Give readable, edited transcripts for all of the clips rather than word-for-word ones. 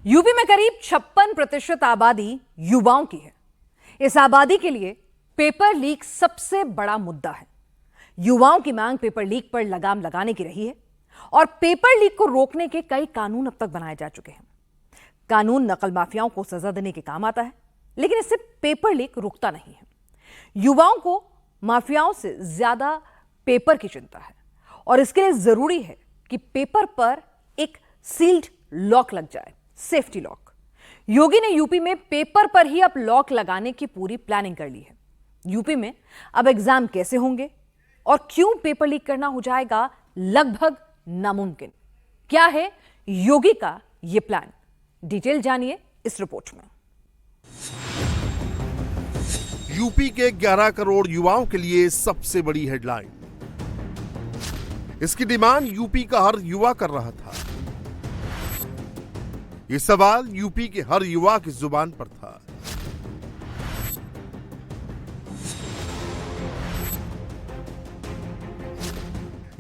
UP में करीब 56% आबादी युवाओं की है। इस आबादी के लिए पेपर लीक सबसे बड़ा मुद्दा है। युवाओं की मांग पेपर लीक पर लगाम लगाने की रही है और पेपर लीक को रोकने के कई कानून अब तक बनाए जा चुके हैं। कानून नकल माफियाओं को सजा देने के काम आता है, लेकिन इससे पेपर लीक रुकता नहीं है। युवाओं को माफियाओं से ज्यादा पेपर की चिंता है और इसके लिए जरूरी है कि पेपर पर एक सील्ड लॉक लग जाए, सेफ्टी लॉक। योगी ने यूपी में पेपर पर ही अब लॉक लगाने की पूरी प्लानिंग कर ली है। यूपी में अब एग्जाम कैसे होंगे और क्यों पेपर लीक करना हो जाएगा लगभग नामुमकिन। क्या है योगी का यह प्लान, डिटेल जानिए इस रिपोर्ट में। यूपी के 11 करोड़ युवाओं के लिए सबसे बड़ी हेडलाइन। इसकी डिमांड यूपी का हर युवा कर रहा था। यह सवाल यूपी के हर युवा की जुबान पर था।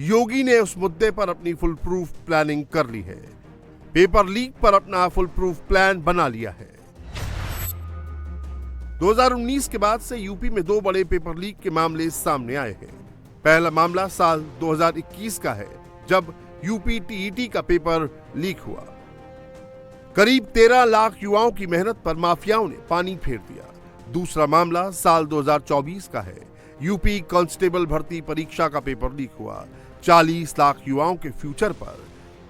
योगी ने उस मुद्दे पर अपनी फुल प्रूफ प्लानिंग कर ली है। पेपर लीक पर अपना फुल प्रूफ प्लान बना लिया है। 2019 के बाद से यूपी में दो बड़े पेपर लीक के मामले सामने आए हैं। पहला मामला साल 2021 का है, जब यूपी टीईटी का पेपर लीक हुआ। करीब 13 लाख युवाओं की मेहनत पर माफियाओं ने पानी फेर दिया। दूसरा मामला साल 2024 का है। यूपी कांस्टेबल भर्ती परीक्षा का पेपर लीक हुआ। 40 लाख युवाओं के फ्यूचर पर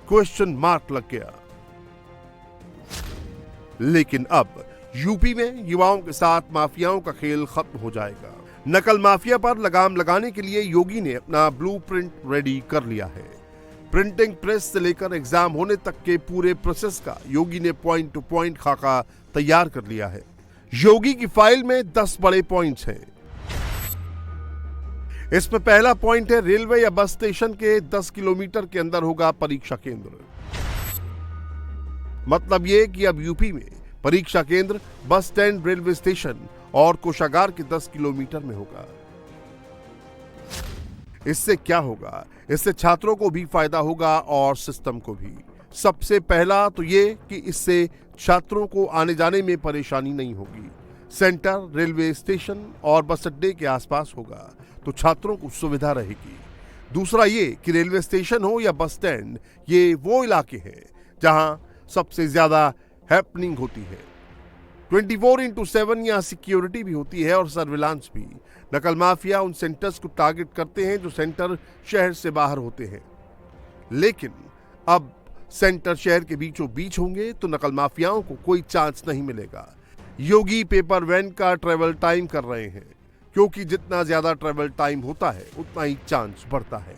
क्वेश्चन मार्क लग गया। लेकिन अब यूपी में युवाओं के साथ माफियाओं का खेल खत्म हो जाएगा। नकल माफिया पर लगाम लगाने के लिए योगी ने अपना ब्लूप्रिंट रेडी कर लिया है। प्रिंटिंग प्रेस से लेकर एग्जाम होने तक के पूरे प्रोसेस का योगी ने पॉइंट टू पॉइंट खाका तैयार कर लिया है। योगी की फाइल में 10 बड़े पॉइंट्स हैं। इसमें पहला पॉइंट है, रेलवे या बस स्टेशन के 10 किलोमीटर के अंदर होगा परीक्षा केंद्र। मतलब यह कि अब यूपी में परीक्षा केंद्र बस स्टैंड, रेलवे स्टेशन और कोषागार के 10 किलोमीटर में होगा। इससे क्या होगा? इससे छात्रों को भी फायदा होगा और सिस्टम को भी। सबसे पहला तो ये कि इससे छात्रों को आने जाने में परेशानी नहीं होगी। सेंटर रेलवे स्टेशन और बस अड्डे के आसपास होगा तो छात्रों को सुविधा रहेगी। दूसरा ये कि रेलवे स्टेशन हो या बस स्टैंड, ये वो इलाके हैं जहां सबसे ज्यादा हैपनिंग होती है। 24/7 यहाँ सिक्योरिटी भी होती है और सर्विलांस भी। नकल माफिया उन सेंटर्स को टारगेट करते हैं जो सेंटर शहर से बाहर होते हैं। लेकिन अब सेंटर शहर के बीचों बीच होंगे तो नकल माफियाओं को कोई चांस नहीं मिलेगा। योगी पेपर वैन का ट्रेवल टाइम कर रहे हैं, क्योंकि जितना ज्यादा ट्रेवल टाइम होता है उतना ही चांस बढ़ता है।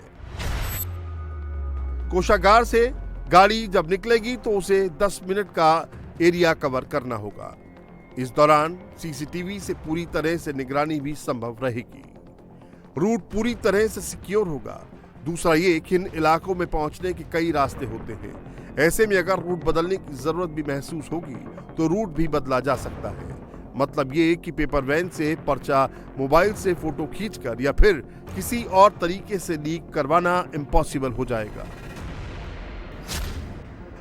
कोषागार से गाड़ी जब निकलेगी तो उसे 10 मिनट का एरिया कवर करना होगा। इस दौरान सीसीटीवी से पूरी तरह से निगरानी भी संभव रहेगी। रूट पूरी तरह से सिक्योर होगा। दूसरा ये कि इन इलाकों में पहुंचने के कई रास्ते होते हैं। ऐसे में अगर रूट बदलने की जरूरत भी महसूस होगी तो रूट भी बदला जा सकता है। मतलब ये कि पेपर वैन से पर्चा मोबाइल से फोटो खींचकर या फिर किसी और तरीके से लीक करवाना इम्पॉसिबल हो जाएगा।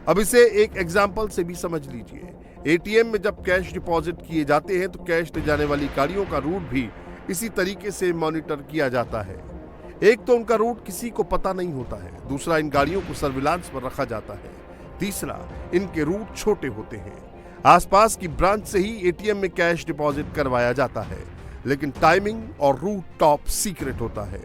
अब इसे एक एग्जाम्पल से भी समझ लीजिए। एटीएम में जब कैश डिपॉजिट किए जाते हैं तो कैश ले जाने वाली गाड़ियों का रूट भी इसी तरीके से मॉनिटर किया जाता है। एक तो उनका रूट किसी को पता नहीं होता है, दूसरा इन गाड़ियों को सर्विलांस पर रखा जाता है, तीसरा इनके रूट छोटे होते हैं। आसपास की ब्रांच से ही एटीएम में कैश डिपॉजिट करवाया जाता है, लेकिन टाइमिंग और रूट टॉप सीक्रेट होता है।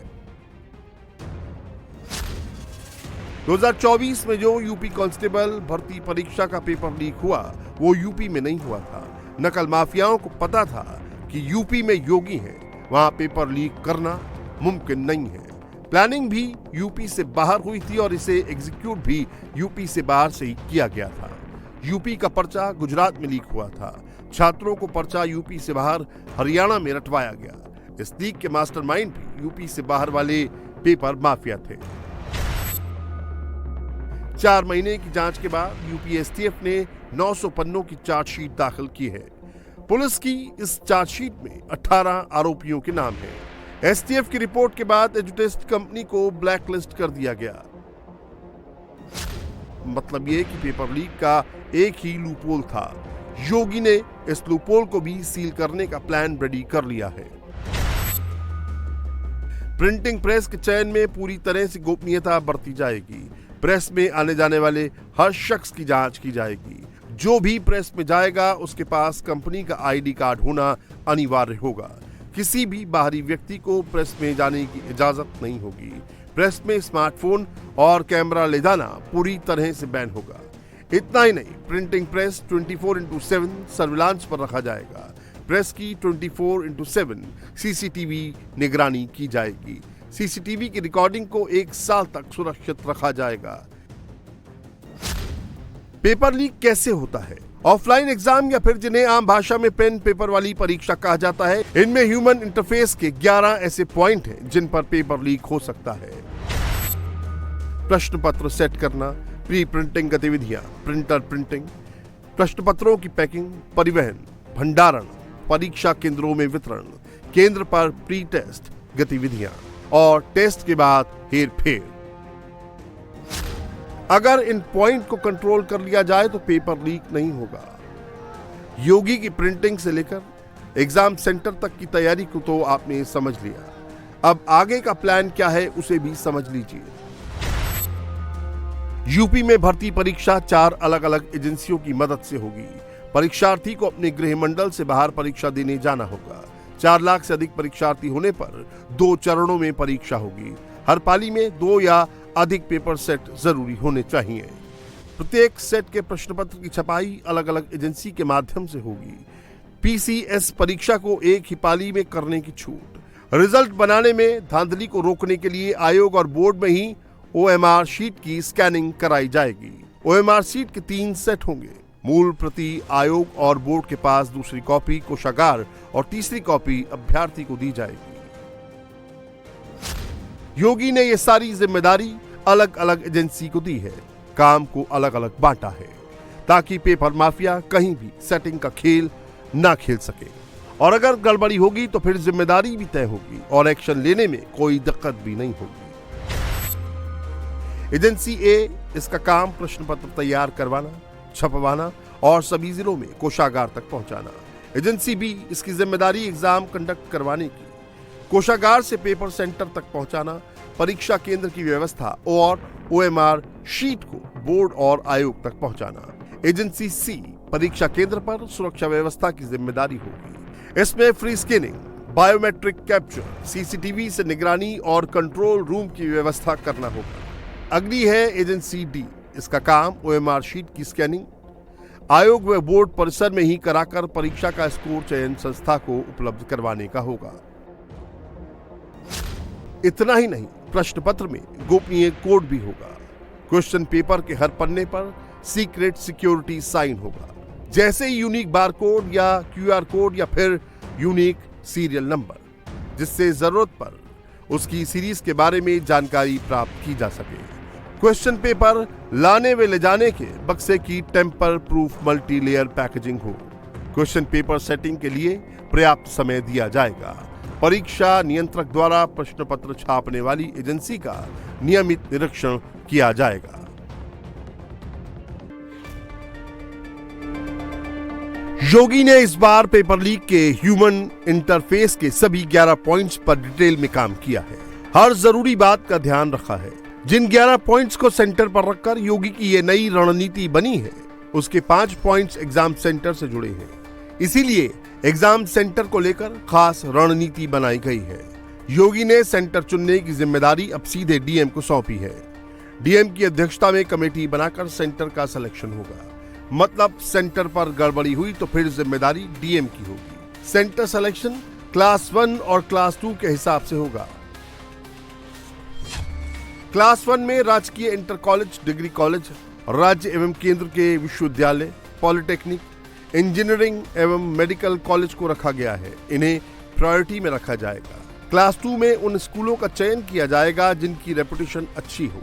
2024 में जो यूपी कांस्टेबल भर्ती परीक्षा का पेपर लीक हुआ वो यूपी में नहीं हुआ था। नकल माफियाओं को पता था कि यूपी में योगी है, वहां पेपर लीक करना मुमकिन नहीं है। प्लानिंग भी यूपी से बाहर हुई थी और इसे एग्जीक्यूट भी यूपी से बाहर से ही किया गया था। यूपी का पर्चा गुजरात में लीक हुआ था। छात्रों को पर्चा यूपी से बाहर हरियाणा में रटवाया गया। इस लीक के मास्टरमाइंड भी यूपी से बाहर वाले पेपर माफिया थे। 4 महीने की जांच के बाद यूपी एसटीएफ ने 900 पन्नों की चार्जशीट दाखिल की है। पुलिस की इस चार्जशीट में 18 आरोपियों के नाम हैं। एसटीएफ की रिपोर्ट के बाद एजुटेस्ट कंपनी को ब्लैकलिस्ट कर दिया गया। मतलब ये कि पेपर लीक का एक ही लूपहोल था। योगी ने इस लूपहोल को भी सील करने का प्लान रेडी कर लिया है। प्रिंटिंग प्रेस के चयन में पूरी तरह से गोपनीयता बरती जाएगी। प्रेस में आने जाने वाले हर शख्स की जांच की जाएगी। जो भी प्रेस में जाएगा उसके पास कंपनी का आईडी कार्ड होना अनिवार्य होगा। किसी भी बाहरी व्यक्ति को प्रेस में जाने की इजाजत नहीं होगी। प्रेस में स्मार्टफोन और कैमरा ले जाना पूरी तरह से बैन होगा। इतना ही नहीं, प्रिंटिंग प्रेस 24/7 सर्विलांस पर रखा जाएगा। प्रेस की 24/7 सीसीटीवी निगरानी की जाएगी। सीसीटीवी की रिकॉर्डिंग को 1 साल तक सुरक्षित रखा जाएगा। पेपर लीक कैसे होता है? ऑफलाइन एग्जाम या फिर जिन्हें आम भाषा में पेन पेपर वाली परीक्षा कहा जाता है, इनमें ह्यूमन इंटरफेस के 11 ऐसे पॉइंट हैं जिन पर पेपर लीक हो सकता है। प्रश्न पत्र सेट करना, प्री प्रिंटिंग गतिविधियां, प्रिंटर प्रिंटिंग, प्रश्न पत्रों की पैकिंग, परिवहन, भंडारण, परीक्षा केंद्रों में वितरण, केंद्र पर प्री टेस्ट गतिविधियां और टेस्ट के बाद हेर फेर। अगर इन पॉइंट को कंट्रोल कर लिया जाए तो पेपर लीक नहीं होगा। योगी की प्रिंटिंग से लेकर एग्जाम सेंटर तक की तैयारी को तो आपने समझ लिया। अब आगे का प्लान क्या है उसे भी समझ लीजिए। यूपी में भर्ती परीक्षा 4 अलग अलग एजेंसियों की मदद से होगी। परीक्षार्थी को अपने गृह मंडल से बाहर परीक्षा देने जाना होगा। 4 लाख से अधिक परीक्षार्थी होने पर 2 चरणों में परीक्षा होगी। हर पाली में 2 या अधिक पेपर सेट जरूरी होने चाहिए। प्रत्येक सेट के प्रश्न पत्र की छपाई अलग अलग एजेंसी के माध्यम से होगी। पीसीएस परीक्षा को एक ही पाली में करने की छूट। रिजल्ट बनाने में धांधली को रोकने के लिए आयोग और बोर्ड में ही ओएमआर शीट की स्कैनिंग कराई जाएगी। ओएमआर शीट के 3 सेट होंगे। मूल प्रति आयोग और बोर्ड के पास, दूसरी कॉपी कोषागार और तीसरी कॉपी अभ्यर्थी को दी जाएगी। योगी ने ये सारी जिम्मेदारी अलग अलग एजेंसी को दी है। काम को अलग अलग बांटा है ताकि पेपर माफिया कहीं भी सेटिंग का खेल ना खेल सके। और अगर गड़बड़ी होगी तो फिर जिम्मेदारी भी तय होगी और एक्शन लेने में कोई दिक्कत भी नहीं होगी। एजेंसी ए, इसका काम प्रश्न पत्र तैयार करवाना, छपवाना और सभी जिलों में कोषागार तक पहुंचाना। एजेंसी बी, इसकी जिम्मेदारी एग्जाम कंडक्ट करवाने की, कोषागार से पेपर सेंटर तक पहुंचाना, परीक्षा केंद्र की व्यवस्था और ओएमआर शीट को बोर्ड और आयोग तक पहुंचाना। एजेंसी सी, परीक्षा केंद्र पर सुरक्षा व्यवस्था की जिम्मेदारी होगी। इसमें free scanning, biometric capture, CCTV से निगरानी और कंट्रोल रूम की व्यवस्था करना होगा। अगली है एजेंसी डी, इसका काम ओएमआर शीट की स्कैनिंग, आयोग व बोर्ड परिसर में ही कराकर परीक्षा का स्कोर चयन संस्था को उपलब्ध करवाने का होगा। इतना ही नहीं, प्रश्न पत्र में गोपनीय कोड भी होगा। क्वेश्चन पेपर के हर पन्ने पर सीक्रेट सिक्योरिटी साइन होगा, जैसे यूनिक बार कोड या क्यूआर कोड या फिर यूनिक सीरियल नंबर, जिससे जरूरत पर उसकी सीरीज के बारे में जानकारी प्राप्त की जा सके। क्वेश्चन पेपर लाने व ले जाने के बक्से की tamper proof multi layer packaging हो। क्वेश्चन पेपर सेटिंग के लिए पर्याप्त समय दिया जाएगा। परीक्षा नियंत्रक द्वारा प्रश्न पत्र छापने वाली एजेंसी का नियमित निरीक्षण किया जाएगा। योगी ने इस बार पेपर लीक के ह्यूमन इंटरफेस के सभी 11 पॉइंट्स पर डिटेल में काम किया है। हर जरूरी बात का ध्यान रखा है। जिन 11 पॉइंट्स को सेंटर पर रखकर योगी की ये नई रणनीति बनी है, उसके 5 पॉइंट्स एग्जाम सेंटर से जुड़े हैं। इसीलिए एग्जाम सेंटर को लेकर खास रणनीति बनाई गई है। योगी ने सेंटर चुनने की जिम्मेदारी अब सीधे डीएम को सौंपी है। डीएम की अध्यक्षता में कमेटी बनाकर सेंटर का सिलेक्शन होगा। मतलब सेंटर पर गड़बड़ी हुई तो फिर जिम्मेदारी डीएम की होगी। सेंटर सिलेक्शन क्लास 1 और क्लास 2 के हिसाब से होगा। क्लास 1 में राजकीय इंटर कॉलेज, डिग्री कॉलेज, राज्य एवं केंद्र के विश्वविद्यालय, पॉलिटेक्निक, इंजीनियरिंग एवं मेडिकल कॉलेज को रखा गया है। इन्हें प्रायोरिटी में रखा जाएगा। क्लास 2 में उन स्कूलों का चयन किया जाएगा जिनकी रेपुटेशन अच्छी हो,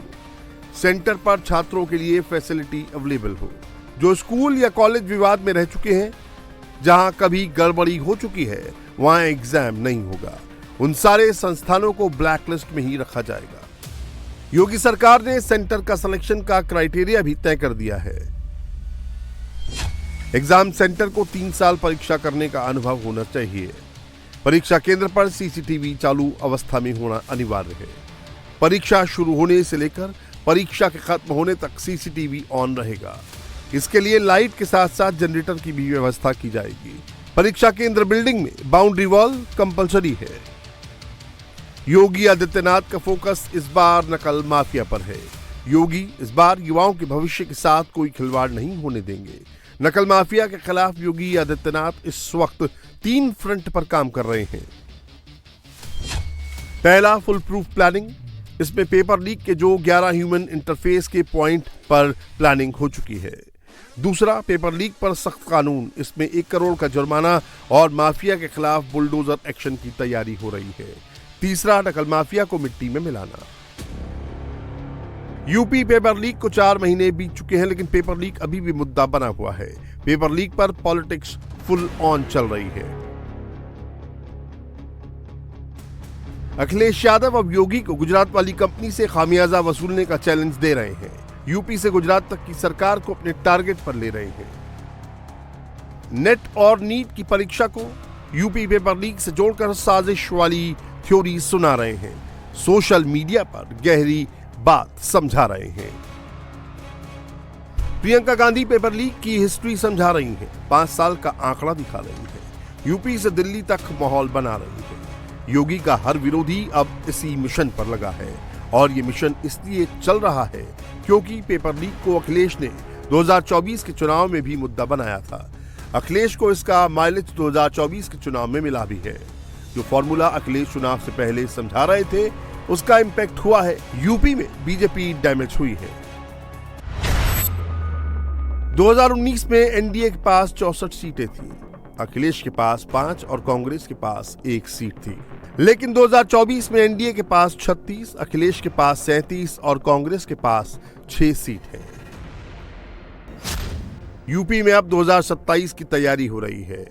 सेंटर पर छात्रों के लिए फैसिलिटी अवेलेबल हो। जो स्कूल या कॉलेज विवाद में रह चुके हैं, जहां कभी गड़बड़ी हो चुकी है, वहां एग्जाम नहीं होगा। उन सारे संस्थानों को ब्लैकलिस्ट में ही रखा जाएगा। योगी सरकार ने सेंटर का सिलेक्शन का क्राइटेरिया भी तय कर दिया है। एग्जाम सेंटर को 3 साल परीक्षा करने का अनुभव होना चाहिए। परीक्षा केंद्र पर सीसीटीवी चालू अवस्था में होना अनिवार्य है। परीक्षा शुरू होने से लेकर परीक्षा के खत्म होने तक सीसीटीवी ऑन रहेगा। इसके लिए लाइट के साथ साथ जनरेटर की भी व्यवस्था की जाएगी। परीक्षा केंद्र बिल्डिंग में बाउंड्री वॉल कंपलसरी है। योगी आदित्यनाथ का फोकस इस बार नकल माफिया पर है। योगी इस बार युवाओं के भविष्य के साथ कोई खिलवाड़ नहीं होने देंगे। नकल माफिया के खिलाफ योगी आदित्यनाथ इस वक्त 3 फ्रंट पर काम कर रहे हैं। पहला, फुल प्रूफ प्लानिंग। इसमें पेपर लीक के जो 11 ह्यूमन इंटरफेस के पॉइंट पर प्लानिंग हो चुकी है। दूसरा, पेपर लीक पर सख्त कानून। इसमें 1 करोड़ का जुर्माना और माफिया के खिलाफ बुलडोजर एक्शन की तैयारी हो रही है। तीसरा, नकल माफिया को मिट्टी में मिलाना। यूपी पेपर लीक को 4 महीने बीत चुके हैं, लेकिन पेपर लीक अभी भी मुद्दा बना हुआ है। पेपर लीक पर पॉलिटिक्स फुल ऑन चल रही है। अखिलेश यादव अब योगी को गुजरात वाली कंपनी से खामियाजा वसूलने का चैलेंज दे रहे हैं। यूपी से गुजरात तक की सरकार को अपने टारगेट पर ले रहे हैं। नेट और नीट की परीक्षा को यूपी पेपर लीक से जोड़कर साजिश वाली थ्योरी सुना रहे हैं। सोशल मीडिया पर गहरी बात समझा रहे हैं। प्रियंका गांधी पेपर लीक की हिस्ट्री समझा रही हैं। 5 साल का आंकड़ा दिखा रही हैं। यूपी से दिल्ली तक माहौल बना रही हैं। योगी का हर विरोधी अब इसी मिशन पर लगा है और ये मिशन इसलिए चल रहा है क्योंकि पेपर लीक को अखिलेश ने 2024 के चुनाव में भी मुद्दा बनाया था। अखिलेश को इसका माइलेज 2024 के चुनाव में मिला भी है। जो फॉर्मूला अखिलेश चुनाव से पहले समझा रहे थे उसका इंपैक्ट हुआ है। यूपी में बीजेपी डैमेज हुई है। 2019 में एनडीए के पास 64 सीटें थी। अखिलेश के पास 5 और कांग्रेस के पास 1 सीट थी। लेकिन 2024 में एनडीए के पास 36, अखिलेश के पास 37 और कांग्रेस के पास 6 सीट है। यूपी में अब 2027 की तैयारी हो रही है।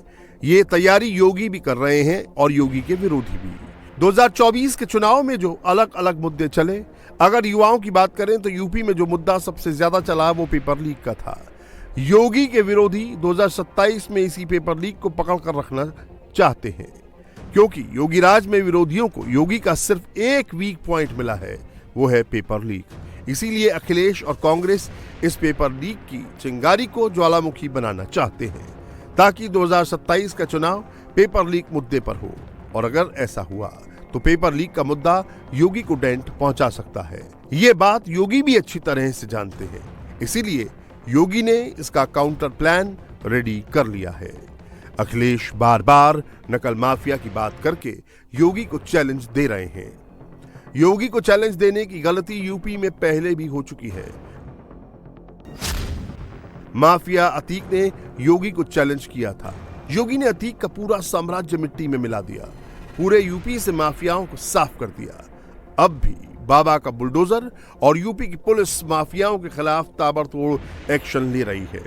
ये तैयारी योगी भी कर रहे हैं और योगी के विरोधी भी। 2024 के चुनाव में जो अलग अलग मुद्दे चले, अगर युवाओं की बात करें तो यूपी में जो मुद्दा सबसे ज्यादा चला वो पेपर लीक का था। योगी के विरोधी 2027 में इसी पेपर लीक को पकड़ कर रखना चाहते हैं, क्योंकि योगी राज में विरोधियों को योगी का सिर्फ एक वीक पॉइंट मिला है, वो है पेपर लीक। इसीलिए अखिलेश और कांग्रेस इस पेपर लीक की चिंगारी को ज्वालामुखी बनाना चाहते हैं ताकि 2027 का चुनाव पेपर लीक मुद्दे पर हो। और अगर ऐसा हुआ तो पेपर लीक का मुद्दा योगी को डेंट पहुंचा सकता है। ये बात योगी भी अच्छी तरह से जानते हैं। इसीलिए योगी ने इसका काउंटर प्लान रेडी कर लिया है। अखिलेश बार बार नकल माफिया की बात करके योगी को चैलेंज दे रहे हैं। योगी को चैलेंज देने की गलती यूपी में पहले भी हो चुकी है। माफिया अतीक ने योगी को चैलेंज किया था। योगी ने अतीक का पूरा साम्राज्य मिट्टी में मिला दिया, पूरे यूपी से माफियाओं को साफ कर दिया। अब भी बाबा का बुलडोजर और यूपी की पुलिस माफियाओं के खिलाफ ताबड़तोड़ एक्शन ले रही है।